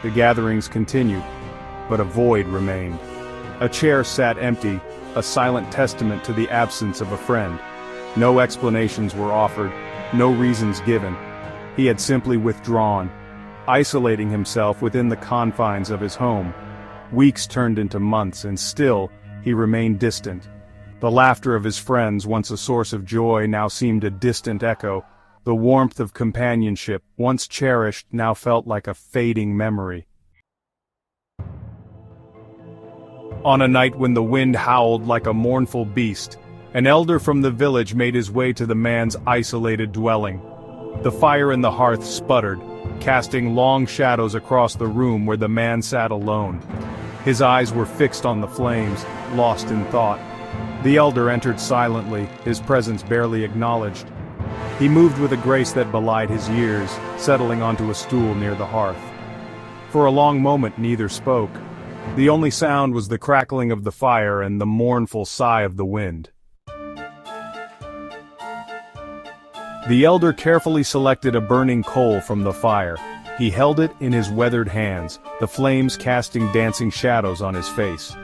The gatherings continued, but a void remained. A chair sat empty, a silent testament to the absence of a friend. No explanations were offered, no reasons given. He had simply withdrawn, isolating himself within the confines of his home. Weeks turned into months, and still, he remained distant. The laughter of his friends, once a source of joy, now seemed a distant echo. The warmth of companionship, once cherished, now felt like a fading memory. On a night when the wind howled like a mournful beast, an elder from the village made his way to the man's isolated dwelling. The fire in the hearth sputtered, casting long shadows across the room where the man sat alone. His eyes were fixed on the flames, lost in thought. The elder entered silently, his presence barely acknowledged. He moved with a grace that belied his years, settling onto a stool near the hearth. For a long moment neither spoke. The only sound was the crackling of the fire and the mournful sigh of the wind. The elder carefully selected a burning coal from the fire. He held it in his weathered hands, the flames casting dancing shadows on his face.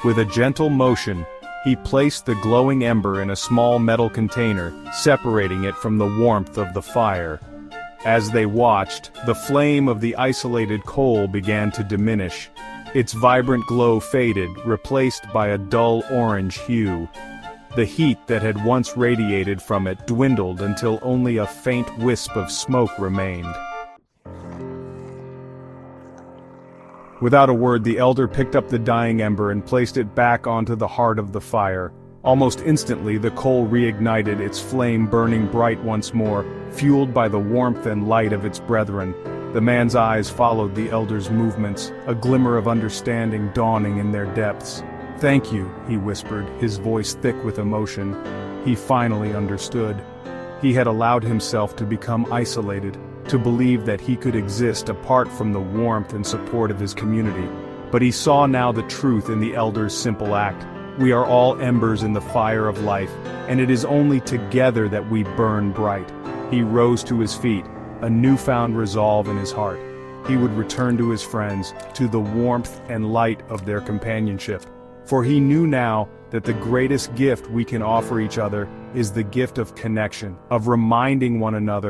With a gentle motion, he placed the glowing ember in a small metal container, separating it from the warmth of the fire. As they watched, the flame of the isolated coal began to diminish. Its vibrant glow faded, replaced by a dull orange hue. The heat that had once radiated from it dwindled until only a faint wisp of smoke remained. Without a word, the elder picked up the dying ember and placed it back onto the heart of the fire. Almost instantly, the coal reignited, its flame burning bright once more, fueled by the warmth and light of its brethren. The man's eyes followed the elder's movements, a glimmer of understanding dawning in their depths. "Thank you," he whispered, his voice thick with emotion. He finally understood. He had allowed himself to become isolated, to believe that he could exist apart from the warmth and support of his community. But he saw now the truth in the elder's simple act. We are all embers in the fire of life, and it is only together that we burn bright. He rose to his feet, a newfound resolve in his heart. He would return to his friends, to the warmth and light of their companionship. For he knew now that the greatest gift we can offer each other is the gift of connection, of reminding one another